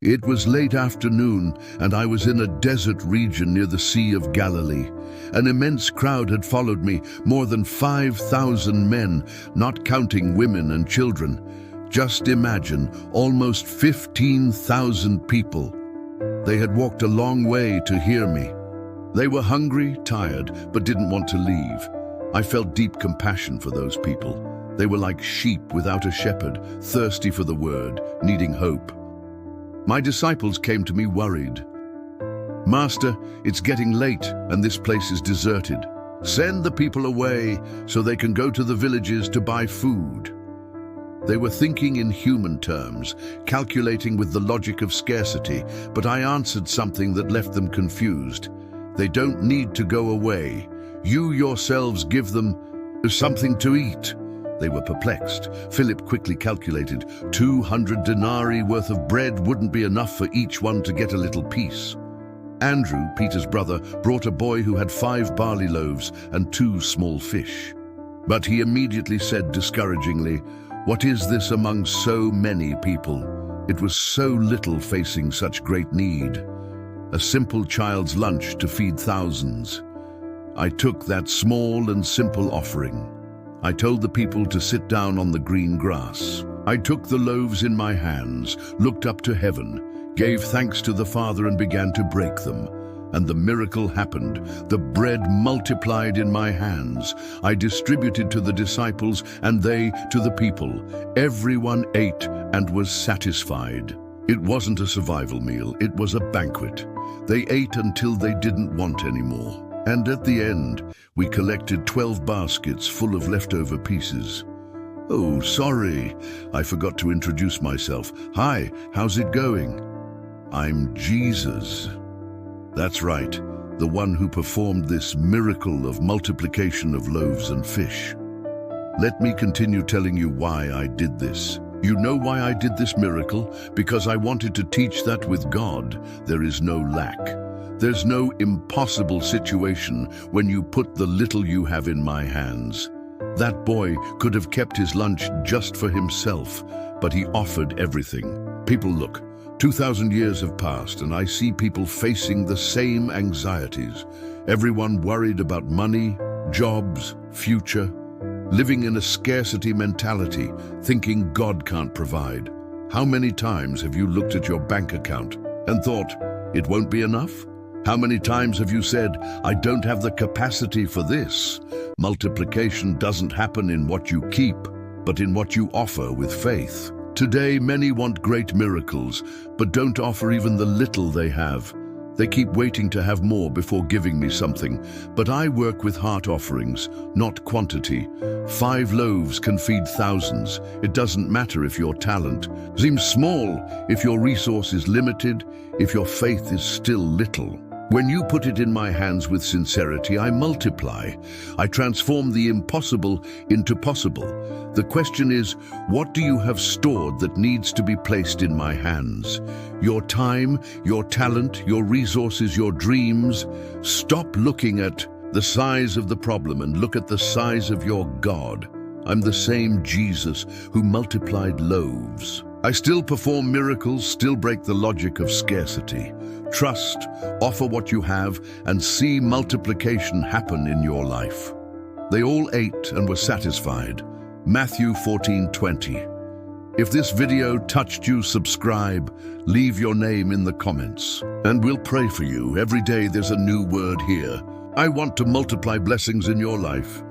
It was late afternoon, and I was in a desert region near the Sea of Galilee. An immense crowd had followed me, more than 5,000 men, not counting women and children. Just imagine, almost 15,000 people. They had walked a long way to hear me. They were hungry, tired, but didn't want to leave. I felt deep compassion for those people. They were like sheep without a shepherd, thirsty for the word, needing hope. My disciples came to me worried. "Master, it's getting late and this place is deserted. Send the people away so they can go to the villages to buy food." They were thinking in human terms, calculating with the logic of scarcity, but I answered something that left them confused. They don't need to go away. You yourselves give them something to eat. They were perplexed. Philip quickly calculated 200 denarii worth of bread wouldn't be enough for each one to get a little piece. Andrew, Peter's brother, brought a boy who had 5 barley loaves and 2 small fish. But he immediately said discouragingly, "What is this among so many people? It was so little facing such great need. A simple child's lunch to feed thousands." I took that small and simple offering. I told the people to sit down on the green grass. I took the loaves in my hands, looked up to heaven, gave thanks to the Father and began to break them. And the miracle happened. The bread multiplied in my hands. I distributed to the disciples and they to the people. Everyone ate and was satisfied. It wasn't a survival meal, it was a banquet. They ate until they didn't want any more. And at the end, we collected 12 baskets full of leftover pieces. "Oh, sorry, I forgot to introduce myself. Hi, how's it going? I'm Jesus." That's right, the one who performed this miracle of multiplication of loaves and fish. Let me continue telling you why I did this. You know why I did this miracle? Because I wanted to teach that with God, there is no lack. There's no impossible situation when you put the little you have in my hands. That boy could have kept his lunch just for himself, but he offered everything. People, look, 2,000 years have passed and I see people facing the same anxieties. Everyone worried about money, jobs, future, living in a scarcity mentality, thinking God can't provide. How many times have you looked at your bank account and thought, it won't be enough? How many times have you said, I don't have the capacity for this? Multiplication doesn't happen in what you keep, but in what you offer with faith. Today, many want great miracles, but don't offer even the little they have. They keep waiting to have more before giving me something, but I work with heart offerings, not quantity. 5 loaves can feed thousands. It doesn't matter if your talent seems small, if your resource is limited, if your faith is still little. When you put it in my hands with sincerity, I multiply. I transform the impossible into possible. The question is, what do you have stored that needs to be placed in my hands? Your time, your talent, your resources, your dreams. Stop looking at the size of the problem and look at the size of your God. I'm the same Jesus who multiplied loaves. I still perform miracles, still break the logic of scarcity. Trust, offer what you have, and see multiplication happen in your life. They all ate and were satisfied. Matthew 14:20. If this video touched you, subscribe, leave your name in the comments, and we'll pray for you. Every day there's a new word here. I want to multiply blessings in your life.